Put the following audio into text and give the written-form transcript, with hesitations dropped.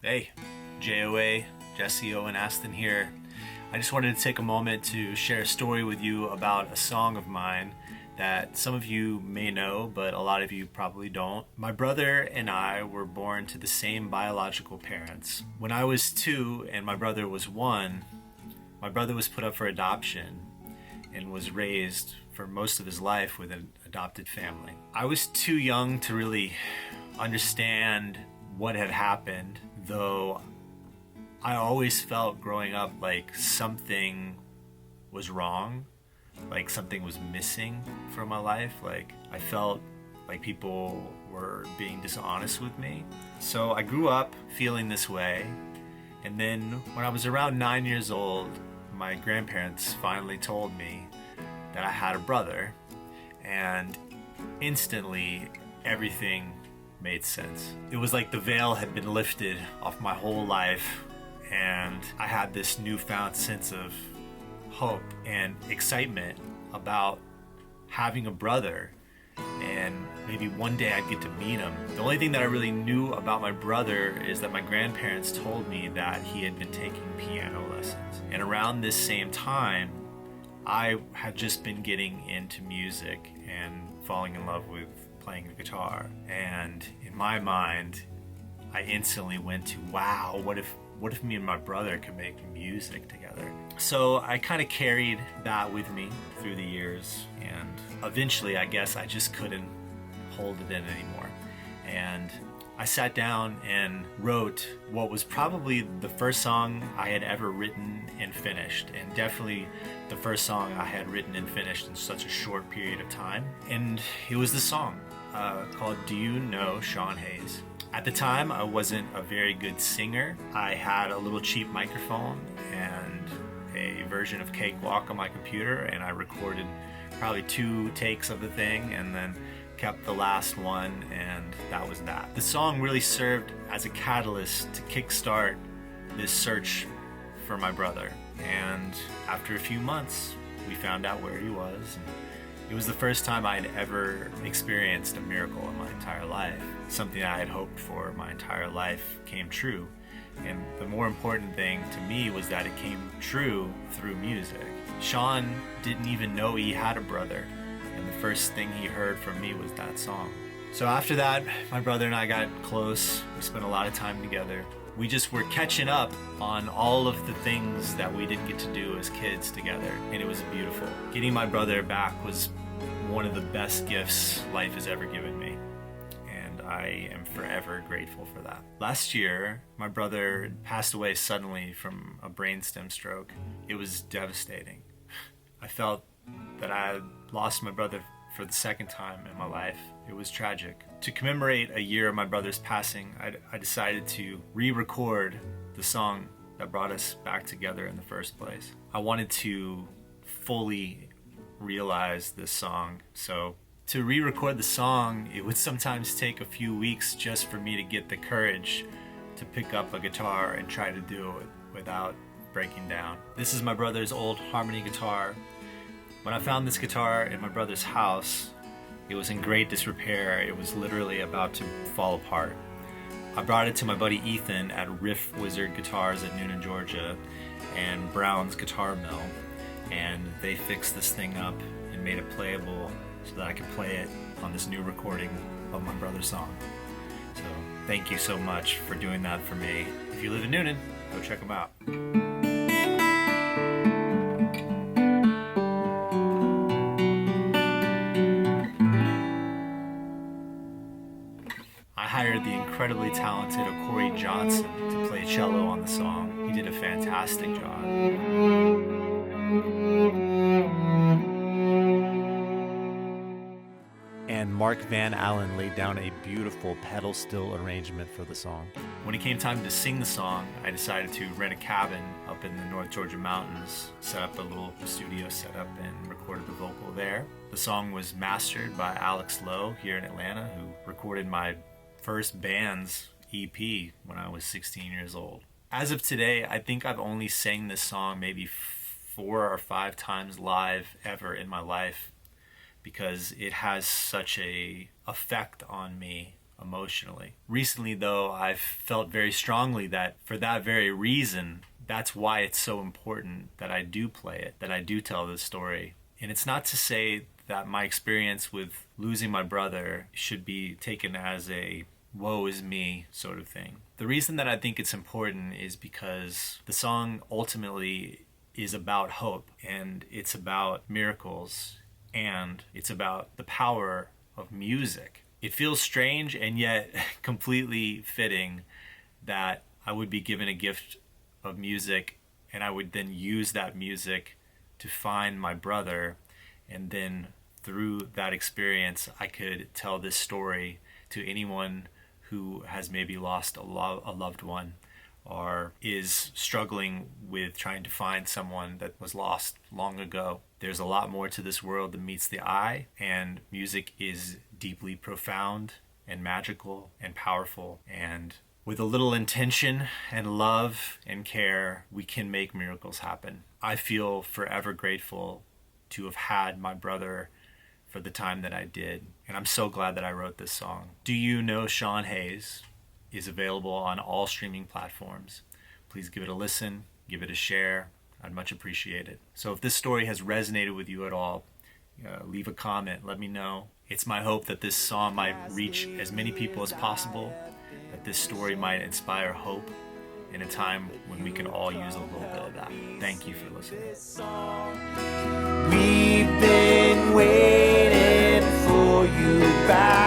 Hey, JOA, Jesse Owen Aston here. I just wanted to take a moment to share a story with you about a song of mine that some of you may know, but a lot of you probably don't. My brother and I were born to the same biological parents. When I was 2 and my brother was 1, my brother was put up for adoption and was raised for most of his life with an adopted family. I was too young to really understand what had happened, though I always felt growing up like something was wrong, like something was missing from my life. Like I felt like people were being dishonest with me. So I grew up feeling this way, and then when I was around 9 years old, my grandparents finally told me that I had a brother, and instantly everything made sense. It was like the veil had been lifted off my whole life, and I had this newfound sense of hope and excitement about having a brother, and maybe one day I'd get to meet him. The only thing that I really knew about my brother is that my grandparents told me that he had been taking piano lessons. And around this same time, I had just been getting into music and falling in love with playing the guitar. And in my mind, I instantly went to, wow, what if me and my brother could make music together? So I kind of carried that with me through the years, and eventually I guess I just couldn't hold it in anymore. And I sat down and wrote what was probably the first song I had ever written and finished, and definitely the first song I had written and finished in such a short period of time. And it was the song called Do You Know Sean Hayes? At the time, I wasn't a very good singer. I had a little cheap microphone and a version of Cakewalk on my computer, and I recorded probably 2 takes of the thing and then kept the last one, and that was that. The song really served as a catalyst to kickstart this search for my brother. And after a few months, we found out where he was. And it was the first time I had ever experienced a miracle in my entire life. Something I had hoped for my entire life came true. And the more important thing to me was that it came true through music. Sean didn't even know he had a brother, and the first thing he heard from me was that song. So after that, my brother and I got close. We spent a lot of time together. We just were catching up on all of the things that we didn't get to do as kids together, and it was beautiful. Getting my brother back was one of the best gifts life has ever given me, and I am forever grateful for that. Last year, my brother passed away suddenly from a brainstem stroke. It was devastating. I felt that I had lost my brother for the second time in my life. It was tragic. To commemorate a year of my brother's passing, I decided to re-record the song that brought us back together in the first place. I wanted to fully realize this song. So to re-record the song, it would sometimes take a few weeks just for me to get the courage to pick up a guitar and try to do it without breaking down. This is my brother's old harmony guitar. When I found this guitar in my brother's house, it was in great disrepair. It was literally about to fall apart. I brought it to my buddy Ethan at Riff Wizard Guitars at Noonan, Georgia, and Brown's Guitar Mill, and they fixed this thing up and made it playable so that I could play it on this new recording of my brother's song. So thank you so much for doing that for me. If you live in Noonan, go check them out. I hired the incredibly talented Corey Johnson to play cello on the song. He did a fantastic job. And Mark Van Allen laid down a beautiful pedal steel arrangement for the song. When it came time to sing the song, I decided to rent a cabin up in the North Georgia mountains, set up a little studio setup, and recorded the vocal there. The song was mastered by Alex Lowe here in Atlanta, who recorded my first band's EP when I was 16 years old. As of today, I think I've only sang this song maybe 4 or 5 times live ever in my life, because it has such a effect on me emotionally. Recently, though, I've felt very strongly that for that very reason, that's why it's so important that I do play it, that I do tell this story. And it's not to say that my experience with losing my brother should be taken as a woe is me sort of thing. The reason that I think it's important is because the song ultimately is about hope, and it's about miracles, and it's about the power of music. It feels strange and yet completely fitting that I would be given a gift of music and I would then use that music to find my brother, and then through that experience I could tell this story to anyone who has maybe lost a loved one or is struggling with trying to find someone that was lost long ago. There's a lot more to this world than meets the eye, and music is deeply profound and magical and powerful, and with a little intention and love and care, we can make miracles happen. I feel forever grateful to have had my brother for the time that I did, and I'm so glad that I wrote this song. Do You Know Sean Hayes is available on all streaming platforms. Please give it a listen, give it a share. I'd much appreciate it. So if this story has resonated with you at all, leave a comment, let me know. It's my hope that this song might reach as many people as possible, that this story might inspire hope in a time when we can all use a little bit of that. Thank you for listening. We've been waiting for you back.